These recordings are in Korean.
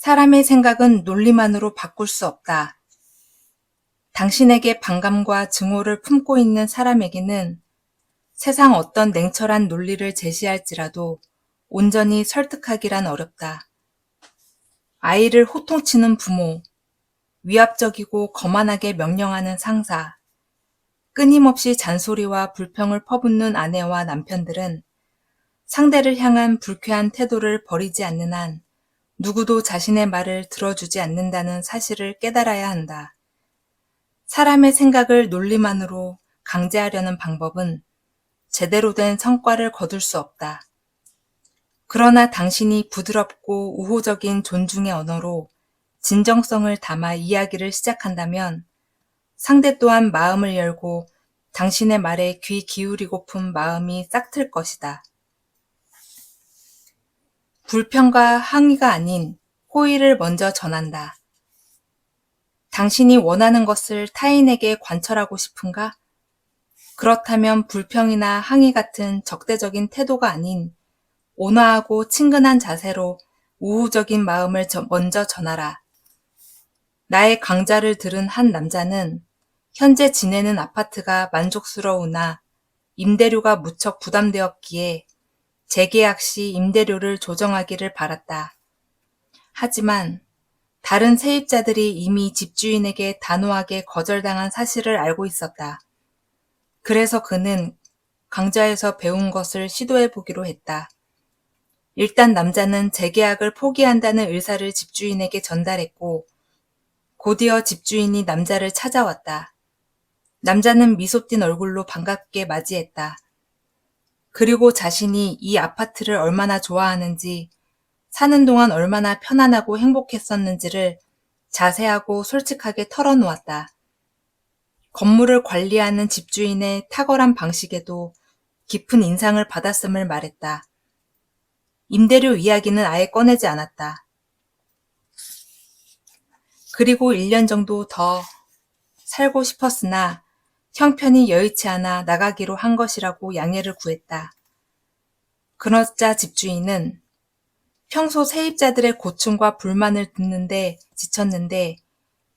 사람의 생각은 논리만으로 바꿀 수 없다. 당신에게 반감과 증오를 품고 있는 사람에게는 세상 어떤 냉철한 논리를 제시할지라도 온전히 설득하기란 어렵다. 아이를 호통치는 부모, 위압적이고 거만하게 명령하는 상사, 끊임없이 잔소리와 불평을 퍼붓는 아내와 남편들은 상대를 향한 불쾌한 태도를 버리지 않는 한 누구도 자신의 말을 들어주지 않는다는 사실을 깨달아야 한다. 사람의 생각을 논리만으로 강제하려는 방법은 제대로 된 성과를 거둘 수 없다. 그러나 당신이 부드럽고 우호적인 존중의 언어로 진정성을 담아 이야기를 시작한다면 상대 또한 마음을 열고 당신의 말에 귀 기울이고픈 마음이 싹틀 것이다. 불평과 항의가 아닌 호의를 먼저 전한다. 당신이 원하는 것을 타인에게 관철하고 싶은가? 그렇다면 불평이나 항의 같은 적대적인 태도가 아닌 온화하고 친근한 자세로 우호적인 마음을 먼저 전하라. 나의 강좌를 들은 한 남자는 현재 지내는 아파트가 만족스러우나 임대료가 무척 부담되었기에 재계약 시 임대료를 조정하기를 바랐다. 하지만 다른 세입자들이 이미 집주인에게 단호하게 거절당한 사실을 알고 있었다. 그래서 그는 강좌에서 배운 것을 시도해보기로 했다. 일단 남자는 재계약을 포기한다는 의사를 집주인에게 전달했고 곧이어 집주인이 남자를 찾아왔다. 남자는 미소 띤 얼굴로 반갑게 맞이했다. 그리고 자신이 이 아파트를 얼마나 좋아하는지, 사는 동안 얼마나 편안하고 행복했었는지를 자세하고 솔직하게 털어놓았다. 건물을 관리하는 집주인의 탁월한 방식에도 깊은 인상을 받았음을 말했다. 임대료 이야기는 아예 꺼내지 않았다. 그리고 1년 정도 더 살고 싶었으나 형편이 여의치 않아 나가기로 한 것이라고 양해를 구했다. 그러자 집주인은 평소 세입자들의 고충과 불만을 듣는데 지쳤는데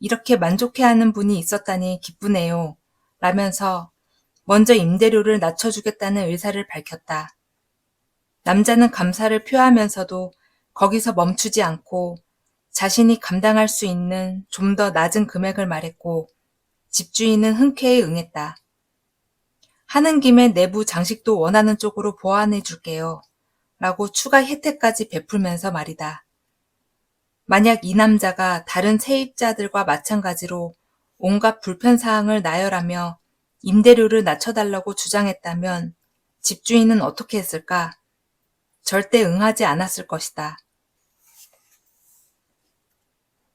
이렇게 만족해하는 분이 있었다니 기쁘네요. 라면서 먼저 임대료를 낮춰주겠다는 의사를 밝혔다. 남자는 감사를 표하면서도 거기서 멈추지 않고 자신이 감당할 수 있는 좀 더 낮은 금액을 말했고 집주인은 흔쾌히 응했다. 하는 김에 내부 장식도 원하는 쪽으로 보완해 줄게요. 라고 추가 혜택까지 베풀면서 말이다. 만약 이 남자가 다른 세입자들과 마찬가지로 온갖 불편사항을 나열하며 임대료를 낮춰달라고 주장했다면 집주인은 어떻게 했을까? 절대 응하지 않았을 것이다.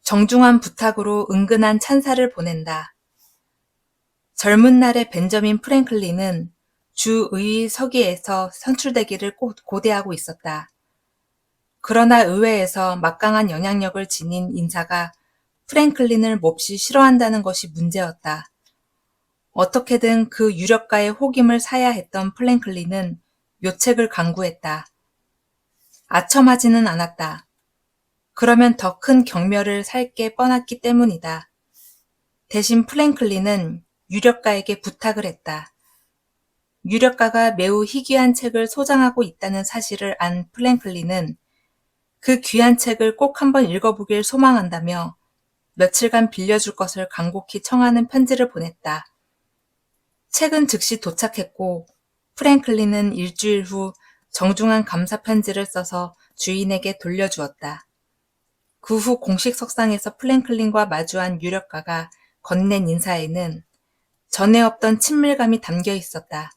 정중한 부탁으로 은근한 찬사를 보낸다. 젊은 날의 벤저민 프랭클린은 주의위 서기에서 선출되기를 고대하고 있었다. 그러나 의회에서 막강한 영향력을 지닌 인사가 프랭클린을 몹시 싫어한다는 것이 문제였다. 어떻게든 그 유력가의 호김을 사야 했던 프랭클린은 묘책을 강구했다. 아첨하지는 않았다. 그러면 더 큰 경멸을 살 게 뻔했기 때문이다. 대신 프랭클린은 유력가에게 부탁을 했다. 유력가가 매우 희귀한 책을 소장하고 있다는 사실을 안 프랭클린은 그 귀한 책을 꼭 한번 읽어보길 소망한다며 며칠간 빌려줄 것을 간곡히 청하는 편지를 보냈다. 책은 즉시 도착했고 프랭클린은 일주일 후 정중한 감사 편지를 써서 주인에게 돌려주었다. 그 후 공식 석상에서 프랭클린과 마주한 유력가가 건넨 인사에는 전에 없던 친밀감이 담겨 있었다.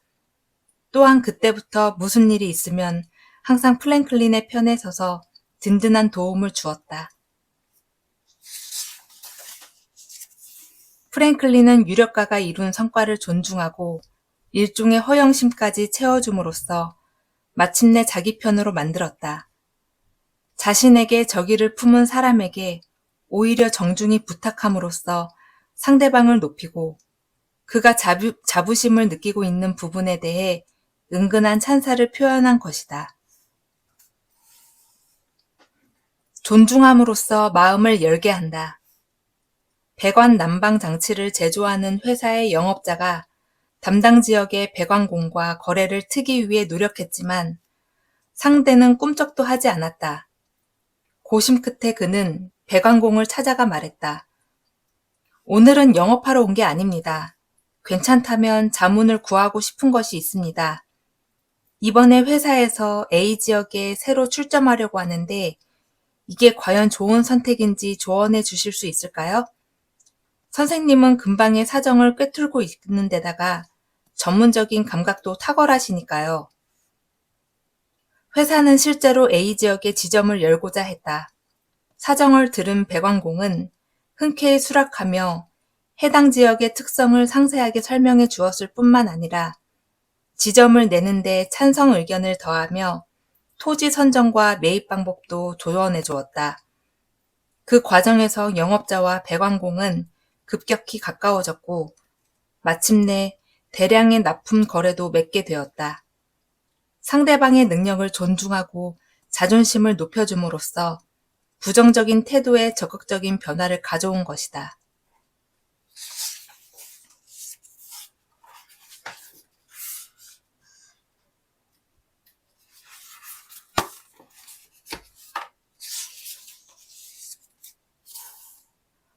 또한 그때부터 무슨 일이 있으면 항상 프랭클린의 편에 서서 든든한 도움을 주었다. 프랭클린은 유력가가 이룬 성과를 존중하고 일종의 허영심까지 채워줌으로써 마침내 자기 편으로 만들었다. 자신에게 적의를 품은 사람에게 오히려 정중히 부탁함으로써 상대방을 높이고 그가 자부심을 느끼고 있는 부분에 대해 은근한 찬사를 표현한 것이다. 존중함으로써 마음을 열게 한다. 배관 난방 장치를 제조하는 회사의 영업자가 담당 지역의 배관공과 거래를 트기 위해 노력했지만 상대는 꿈쩍도 하지 않았다. 고심 끝에 그는 배관공을 찾아가 말했다. 오늘은 영업하러 온 게 아닙니다. 괜찮다면 자문을 구하고 싶은 것이 있습니다. 이번에 회사에서 A 지역에 새로 출점하려고 하는데 이게 과연 좋은 선택인지 조언해 주실 수 있을까요? 선생님은 근방의 사정을 꿰뚫고 있는 데다가 전문적인 감각도 탁월하시니까요. 회사는 실제로 A 지역에 지점을 열고자 했다. 사정을 들은 배관공은 흔쾌히 수락하며 해당 지역의 특성을 상세하게 설명해 주었을 뿐만 아니라 지점을 내는데 찬성 의견을 더하며 토지 선정과 매입 방법도 조언해 주었다. 그 과정에서 영업자와 배관공은 급격히 가까워졌고 마침내 대량의 납품 거래도 맺게 되었다. 상대방의 능력을 존중하고 자존심을 높여줌으로써 부정적인 태도에 적극적인 변화를 가져온 것이다.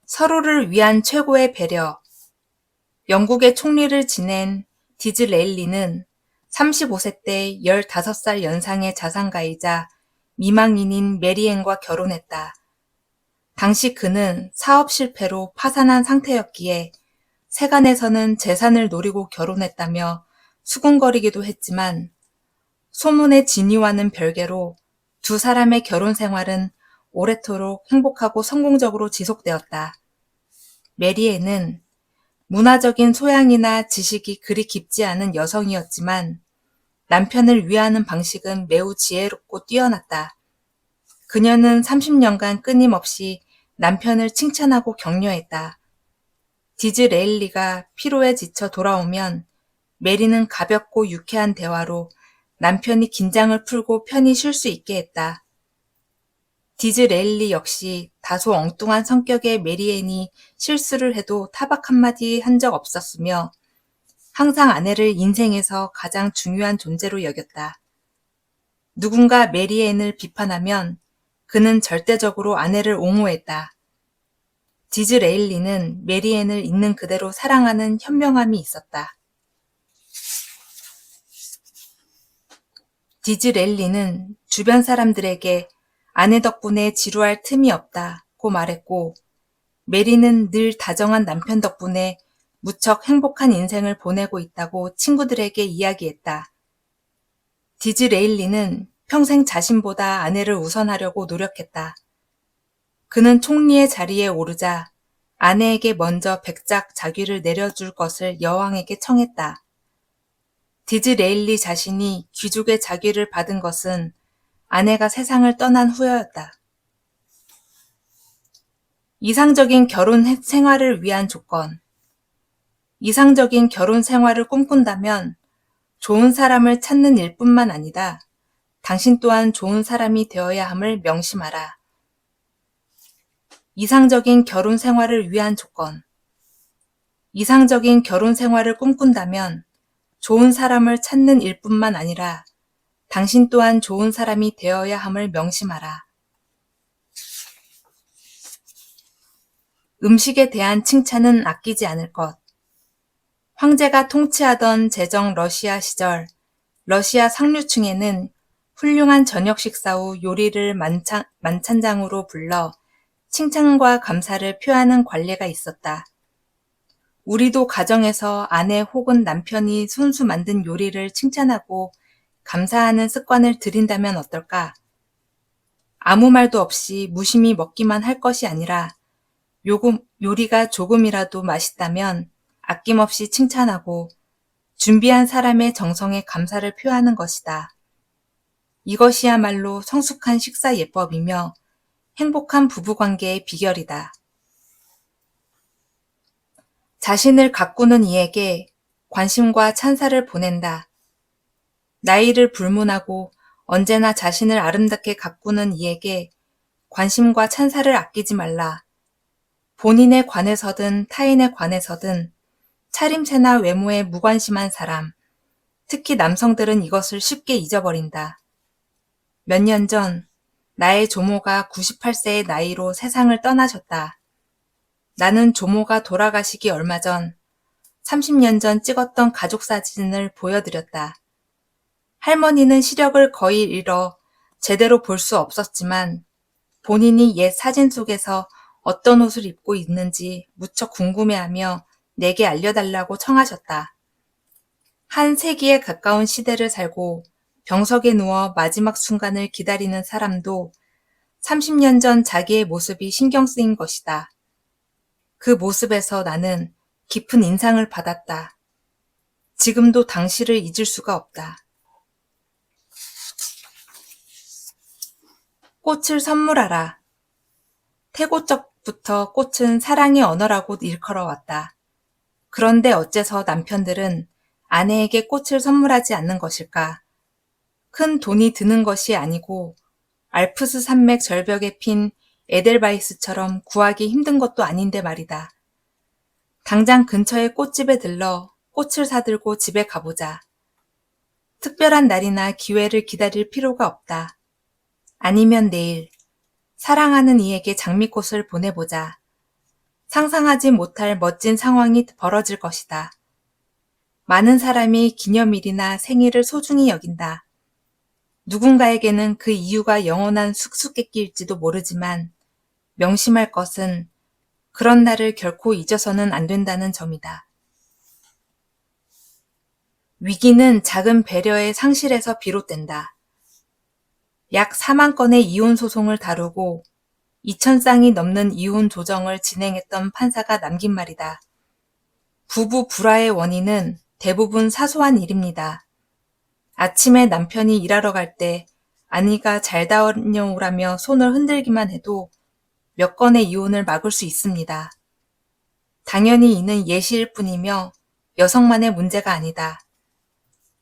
서로를 위한 최고의 배려. 영국의 총리를 지낸 디즈레일리는 35세 때 15살 연상의 자산가이자 미망인인 메리앤과 결혼했다. 당시 그는 사업 실패로 파산한 상태였기에 세간에서는 재산을 노리고 결혼했다며 수군거리기도 했지만 소문의 진위와는 별개로 두 사람의 결혼 생활은 오래도록 행복하고 성공적으로 지속되었다. 메리앤은 문화적인 소양이나 지식이 그리 깊지 않은 여성이었지만 남편을 위하는 방식은 매우 지혜롭고 뛰어났다. 그녀는 30년간 끊임없이 남편을 칭찬하고 격려했다. 디즈레일리가 피로에 지쳐 돌아오면 메리는 가볍고 유쾌한 대화로 남편이 긴장을 풀고 편히 쉴 수 있게 했다. 디즈레일리 역시 다소 엉뚱한 성격의 메리앤이 실수를 해도 타박 한마디 한 적 없었으며 항상 아내를 인생에서 가장 중요한 존재로 여겼다. 누군가 메리앤을 비판하면 그는 절대적으로 아내를 옹호했다. 디즈레일리는 메리앤을 있는 그대로 사랑하는 현명함이 있었다. 디즈레일리는 주변 사람들에게 아내 덕분에 지루할 틈이 없다고 말했고 메리는 늘 다정한 남편 덕분에 무척 행복한 인생을 보내고 있다고 친구들에게 이야기했다. 디즈레일리는 평생 자신보다 아내를 우선하려고 노력했다. 그는 총리의 자리에 오르자 아내에게 먼저 백작 자귀를 내려줄 것을 여왕에게 청했다. 디즈레일리 자신이 귀족의 자귀를 받은 것은 아내가 세상을 떠난 후였다. 이상적인 결혼 생활을 위한 조건. 이상적인 결혼 생활을 꿈꾼다면 좋은 사람을 찾는 일뿐만 아니라 당신 또한 좋은 사람이 되어야 함을 명심하라. 이상적인 결혼 생활을 위한 조건. 이상적인 결혼 생활을 꿈꾼다면 좋은 사람을 찾는 일뿐만 아니라 당신 또한 좋은 사람이 되어야 함을 명심하라. 음식에 대한 칭찬은 아끼지 않을 것. 황제가 통치하던 제정 러시아 시절 러시아 상류층에는 훌륭한 저녁 식사 후 요리를 만찬장으로 불러 칭찬과 감사를 표하는 관례가 있었다. 우리도 가정에서 아내 혹은 남편이 손수 만든 요리를 칭찬하고 감사하는 습관을 들인다면 어떨까? 아무 말도 없이 무심히 먹기만 할 것이 아니라 요리가 조금이라도 맛있다면 아낌없이 칭찬하고 준비한 사람의 정성에 감사를 표하는 것이다. 이것이야말로 성숙한 식사 예법이며 행복한 부부관계의 비결이다. 자신을 가꾸는 이에게 관심과 찬사를 보낸다. 나이를 불문하고 언제나 자신을 아름답게 가꾸는 이에게 관심과 찬사를 아끼지 말라. 본인에 관해서든 타인에 관해서든 차림새나 외모에 무관심한 사람, 특히 남성들은 이것을 쉽게 잊어버린다. 몇 년 전 나의 조모가 98세의 나이로 세상을 떠나셨다. 나는 조모가 돌아가시기 얼마 전 30년 전 찍었던 가족 사진을 보여드렸다. 할머니는 시력을 거의 잃어 제대로 볼 수 없었지만 본인이 옛 사진 속에서 어떤 옷을 입고 있는지 무척 궁금해하며 내게 알려달라고 청하셨다. 한 세기에 가까운 시대를 살고 병석에 누워 마지막 순간을 기다리는 사람도 30년 전 자기의 모습이 신경 쓰인 것이다. 그 모습에서 나는 깊은 인상을 받았다. 지금도 당시를 잊을 수가 없다. 꽃을 선물하라. 태고적부터 꽃은 사랑의 언어라고 일컬어왔다. 그런데 어째서 남편들은 아내에게 꽃을 선물하지 않는 것일까? 큰 돈이 드는 것이 아니고 알프스 산맥 절벽에 핀 에델바이스처럼 구하기 힘든 것도 아닌데 말이다. 당장 근처의 꽃집에 들러 꽃을 사들고 집에 가보자. 특별한 날이나 기회를 기다릴 필요가 없다. 아니면 내일 사랑하는 이에게 장미꽃을 보내보자. 상상하지 못할 멋진 상황이 벌어질 것이다. 많은 사람이 기념일이나 생일을 소중히 여긴다. 누군가에게는 그 이유가 영원한 숙수께끼일지도 모르지만 명심할 것은 그런 날을 결코 잊어서는 안 된다는 점이다. 위기는 작은 배려의 상실에서 비롯된다. 약 4만 건의 이혼 소송을 다루고 2,000쌍이 넘는 이혼 조정을 진행했던 판사가 남긴 말이다. 부부 불화의 원인은 대부분 사소한 일입니다. 아침에 남편이 일하러 갈 때 아내가 잘 다녀오라며 손을 흔들기만 해도 몇 건의 이혼을 막을 수 있습니다. 당연히 이는 예시일 뿐이며 여성만의 문제가 아니다.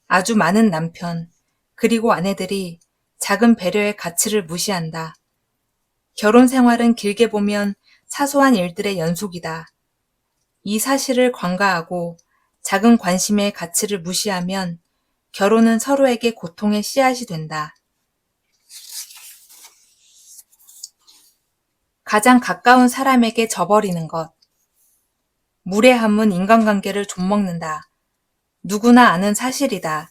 아주 많은 남편, 그리고 아내들이 작은 배려의 가치를 무시한다. 결혼 생활은 길게 보면 사소한 일들의 연속이다. 이 사실을 관가하고 작은 관심의 가치를 무시하면 결혼은 서로에게 고통의 씨앗이 된다. 가장 가까운 사람에게 져버리는 것. 무례함은 인간관계를 좀먹는다. 누구나 아는 사실이다.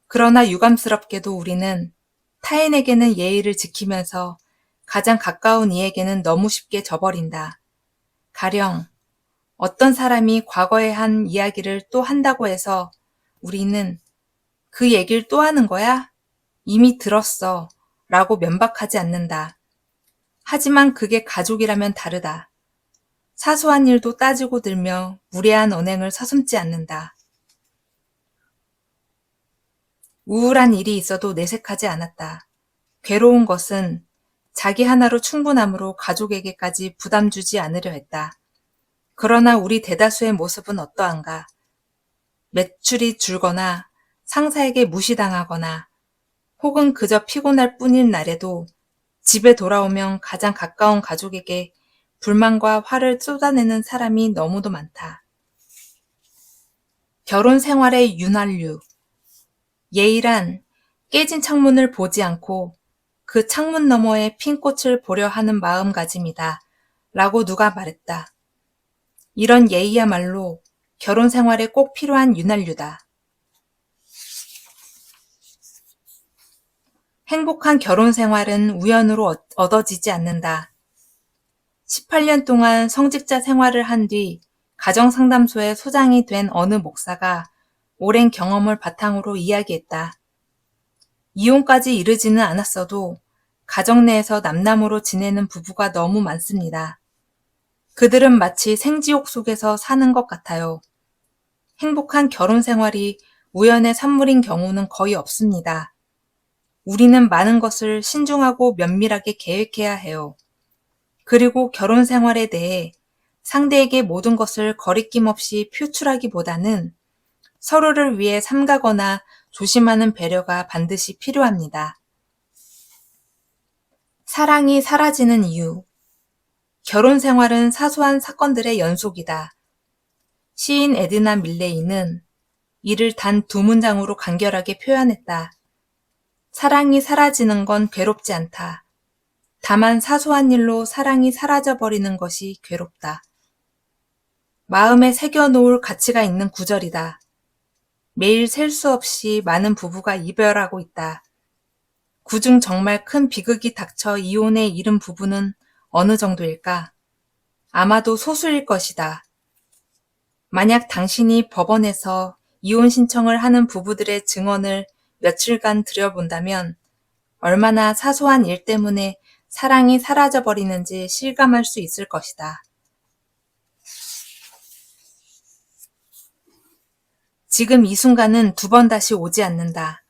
그러나 유감스럽게도 우리는 타인에게는 예의를 지키면서 가장 가까운 이에게는 너무 쉽게 져버린다. 가령 어떤 사람이 과거에 한 이야기를 또 한다고 해서 우리는 그 얘기를 또 하는 거야? 이미 들었어. 라고 면박하지 않는다. 하지만 그게 가족이라면 다르다. 사소한 일도 따지고 들며 무례한 언행을 서슴지 않는다. 우울한 일이 있어도 내색하지 않았다. 괴로운 것은 자기 하나로 충분함으로 가족에게까지 부담 주지 않으려 했다. 그러나 우리 대다수의 모습은 어떠한가? 매출이 줄거나 상사에게 무시당하거나 혹은 그저 피곤할 뿐인 날에도 집에 돌아오면 가장 가까운 가족에게 불만과 화를 쏟아내는 사람이 너무도 많다. 결혼 생활의 윤활유. 예의란 깨진 창문을 보지 않고 그 창문 너머에 핀 꽃을 보려 하는 마음가짐이다. 라고 누가 말했다. 이런 예의야말로 결혼 생활에 꼭 필요한 윤활유다. 행복한 결혼 생활은 우연으로 얻어지지 않는다. 18년 동안 성직자 생활을 한 뒤 가정상담소의 소장이 된 어느 목사가 오랜 경험을 바탕으로 이야기했다. 이혼까지 이르지는 않았어도 가정 내에서 남남으로 지내는 부부가 너무 많습니다. 그들은 마치 생지옥 속에서 사는 것 같아요. 행복한 결혼 생활이 우연의 산물인 경우는 거의 없습니다. 우리는 많은 것을 신중하고 면밀하게 계획해야 해요. 그리고 결혼 생활에 대해 상대에게 모든 것을 거리낌 없이 표출하기보다는 서로를 위해 삼가거나 조심하는 배려가 반드시 필요합니다. 사랑이 사라지는 이유. 결혼 생활은 사소한 사건들의 연속이다. 시인 에드나 밀레이는 이를 단 두 문장으로 간결하게 표현했다. 사랑이 사라지는 건 괴롭지 않다. 다만 사소한 일로 사랑이 사라져버리는 것이 괴롭다. 마음에 새겨놓을 가치가 있는 구절이다. 매일 셀 수 없이 많은 부부가 이별하고 있다. 그중 정말 큰 비극이 닥쳐 이혼에 이른 부부는 어느 정도일까? 아마도 소수일 것이다. 만약 당신이 법원에서 이혼 신청을 하는 부부들의 증언을 며칠간 들여본다면 얼마나 사소한 일 때문에 사랑이 사라져버리는지 실감할 수 있을 것이다. 지금 이 순간은 두 번 다시 오지 않는다.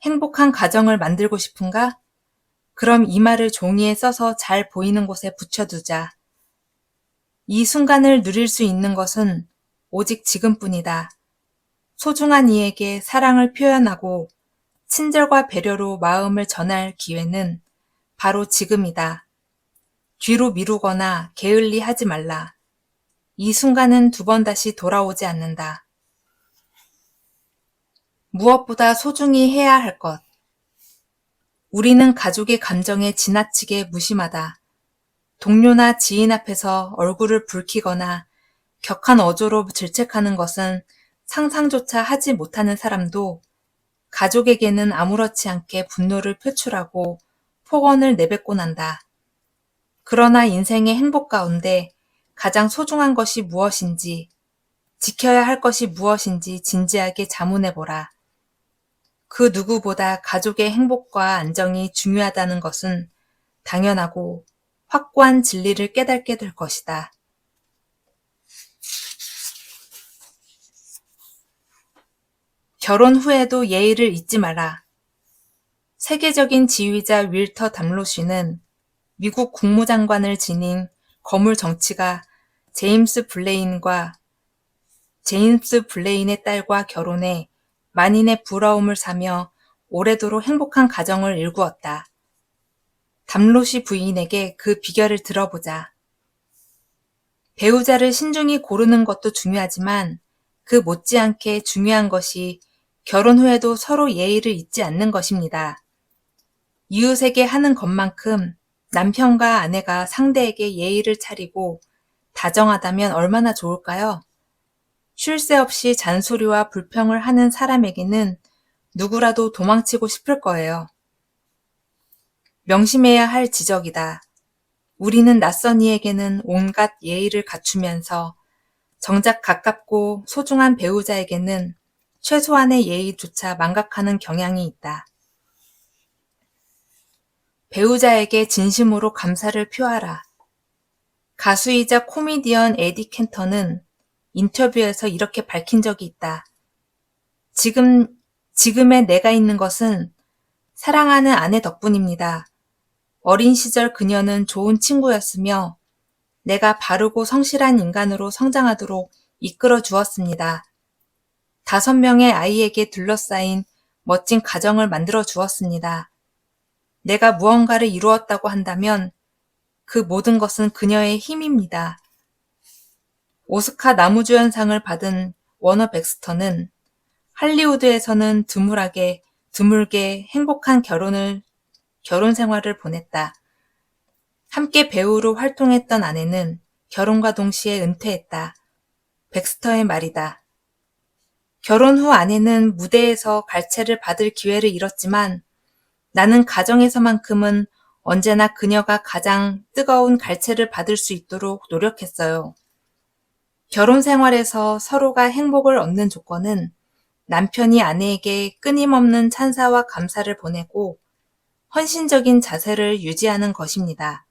행복한 가정을 만들고 싶은가? 그럼 이 말을 종이에 써서 잘 보이는 곳에 붙여두자. 이 순간을 누릴 수 있는 것은 오직 지금뿐이다. 소중한 이에게 사랑을 표현하고 친절과 배려로 마음을 전할 기회는 바로 지금이다. 뒤로 미루거나 게을리 하지 말라. 이 순간은 두 번 다시 돌아오지 않는다. 무엇보다 소중히 해야 할 것. 우리는 가족의 감정에 지나치게 무심하다. 동료나 지인 앞에서 얼굴을 붉히거나 격한 어조로 질책하는 것은 상상조차 하지 못하는 사람도 가족에게는 아무렇지 않게 분노를 표출하고 폭언을 내뱉곤 한다. 그러나 인생의 행복 가운데 가장 소중한 것이 무엇인지, 지켜야 할 것이 무엇인지 진지하게 자문해보라. 그 누구보다 가족의 행복과 안정이 중요하다는 것은 당연하고 확고한 진리를 깨닫게 될 것이다. 결혼 후에도 예의를 잊지 마라. 세계적인 지휘자 윌터 담로쉬는 미국 국무장관을 지닌 거물 정치가 제임스 블레인의 딸과 결혼해 만인의 부러움을 사며 오래도록 행복한 가정을 일구었다. 담로시 부인에게 그 비결을 들어보자. 배우자를 신중히 고르는 것도 중요하지만 그 못지않게 중요한 것이 결혼 후에도 서로 예의를 잊지 않는 것입니다. 이웃에게 하는 것만큼 남편과 아내가 상대에게 예의를 차리고 다정하다면 얼마나 좋을까요? 쉴 새 없이 잔소리와 불평을 하는 사람에게는 누구라도 도망치고 싶을 거예요. 명심해야 할 지적이다. 우리는 낯선 이에게는 온갖 예의를 갖추면서 정작 가깝고 소중한 배우자에게는 최소한의 예의조차 망각하는 경향이 있다. 배우자에게 진심으로 감사를 표하라. 가수이자 코미디언 에디 켄터는 인터뷰에서 이렇게 밝힌 적이 있다. 지금의 내가 있는 것은 사랑하는 아내 덕분입니다. 어린 시절 그녀는 좋은 친구였으며 내가 바르고 성실한 인간으로 성장하도록 이끌어 주었습니다. 5명의 아이에게 둘러싸인 멋진 가정을 만들어 주었습니다. 내가 무언가를 이루었다고 한다면 그 모든 것은 그녀의 힘입니다. 오스카 나무주연상을 받은 워너 백스터는 할리우드에서는 드물게 행복한 결혼 생활을 보냈다. 함께 배우로 활동했던 아내는 결혼과 동시에 은퇴했다. 백스터의 말이다. 결혼 후 아내는 무대에서 갈채를 받을 기회를 잃었지만 나는 가정에서만큼은 언제나 그녀가 가장 뜨거운 갈채를 받을 수 있도록 노력했어요. 결혼 생활에서 서로가 행복을 얻는 조건은 남편이 아내에게 끊임없는 찬사와 감사를 보내고 헌신적인 자세를 유지하는 것입니다.